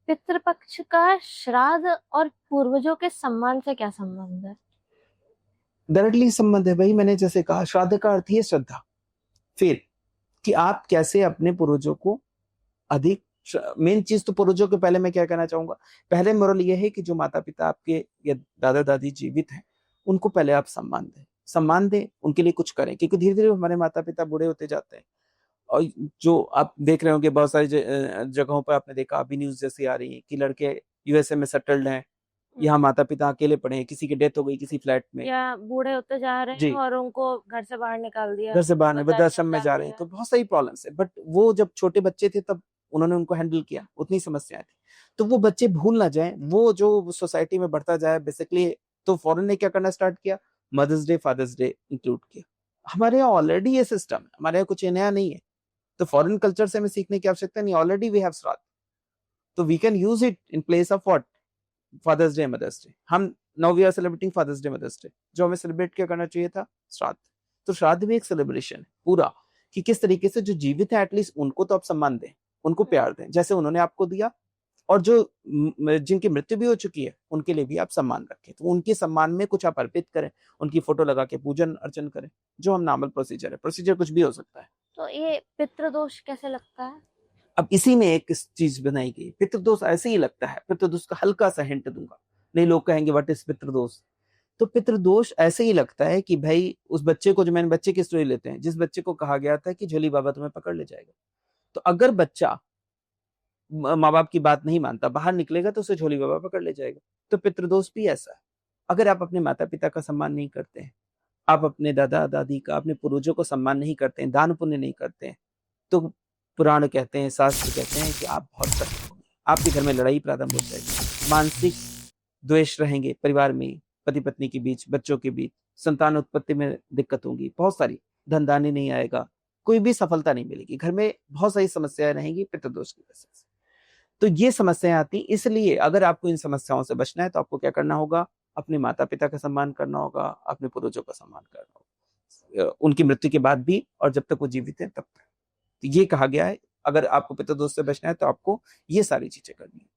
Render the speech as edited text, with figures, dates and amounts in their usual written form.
पितृपक्ष का श्राद्ध और पूर्वजों के सम्मान से क्या संबंध है? डायरेक्टली संबंध है। वही मैंने जैसे कहा, श्राद्ध का अर्थ ही है श्रद्धा। फिर कि आप कैसे अपने पूर्वजों को अधिक, मेन चीज तो पूर्वजों के पहले मैं क्या कहना चाहूंगा, पहले मोरल ये है कि जो माता पिता आपके या दादा दादी जीवित हैं, उनको पहले आप सम्मान दें, सम्मान दें, उनके लिए कुछ करें, क्योंकि धीरे धीरे हमारे माता पिता बूढ़े होते जाते हैं। और जो आप देख रहे होंगे बहुत सारी जगहों पर आपने देखा, अभी न्यूज जैसी आ रही है कि लड़के यूएसए में सेटल्ड हैं, यहाँ माता पिता अकेले पड़े हैं, किसी की डेथ हो गई किसी फ्लैट में, या बूढ़े होते जा रहे हैं जी, और उनको घर से बाहर निकाल दिया, घर से बाहर नहीं, वृद्धाश्रम वृद्धाश्रम में डाल जा रहे हैं, दिया। तो बहुत सारी प्रॉब्लम्स है। बट वो जब छोटे बच्चे थे तब उन्होंने उनको हैंडल किया, उतनी समस्याएं थी। तो वो बच्चे भूल ना जाए, वो जो सोसाइटी में बढ़ता जाए बेसिकली। तो फॉरेन ने क्या करना स्टार्ट किया, mother's day father's day include किया। हमारे यहाँ ऑलरेडी ये सिस्टम है, हमारे यहाँ कुछ नया नहीं है। तो फॉरेन कल्चर से हमें सीखने की आवश्यकता नहीं, ऑलरेडी वी हैव श्राद्ध। तो we can use it in place of what, Father's Day Mother's Day. हम now we are celebrating Father's Day Mother's Day, जो हमें सेलिब्रेट क्या करना चाहिए था, श्राद्ध। तो श्राद्ध भी एक सेलिब्रेशन है पूरा, कि किस तरीके से जो जीवित है एटलीस्ट उनको तो आप सम्मान दें, उनको प्यार दें जैसे उन्होंने आपको दिया। और जो जिनकी मृत्यु भी हो चुकी है उनके लिए भी आप सम्मान रखें, तो उनके सम्मान में कुछ आप अर्पित करें, उनकी फोटो लगा के पूजन अर्चन करें, जो हम नॉर्मल प्रोसीजर है। प्रोसीजर कुछ भी हो सकता है। तो ये पितृदोष कैसे लगता है? अब इसी में एक चीज बनाई गई, पितृदोष ऐसे ही लगता है। पितृदोष का हल्का सा हिंट दूंगा, नहीं लोग कहेंगे व्हाट इज पितृदोष। तो पितृदोष ऐसे ही लगता है कि भाई उस बच्चे को, जो मैंने बच्चे की स्टोरी लेते हैं, जिस बच्चे को कहा गया था कि झोली बाबा तुम्हें पकड़ ले जाएगा, तो अगर बच्चा माँ बाप की बात नहीं मानता, बाहर निकलेगा तो उसे झोली बाबा पकड़ ले जाएगा। तो पितृदोष भी ऐसा है। अगर आप अपने माता पिता का सम्मान नहीं करते हैं, आप अपने दादा दादी का, अपने पूर्वजों को सम्मान नहीं करते हैं, दान पुण्य नहीं करते हैं, तो पुराण कहते हैं, शास्त्र कहते हैं कि आप बहुत कष्ट होंगे, आपके घर में लड़ाई प्रारंभ हो जाएगी, मानसिक द्वेष रहेंगे परिवार में, पति पत्नी के बीच, बच्चों के बीच, संतान उत्पत्ति में दिक्कत होगी, बहुत सारी, धनदानी नहीं आएगा, कोई भी सफलता नहीं मिलेगी, घर में बहुत सारी समस्याएं रहेंगी पितृदोष की वजह से। तो ये समस्याएं आती, इसलिए अगर आपको इन समस्याओं से बचना है तो आपको क्या करना होगा, अपने माता पिता का सम्मान करना होगा, अपने पूर्वजों का सम्मान करना होगा, उनकी मृत्यु के बाद भी और जब तक वो जीवित है तब तक। तो ये कहा गया है, अगर आपको पितृदोष से बचना है तो आपको ये सारी चीजें करनी है।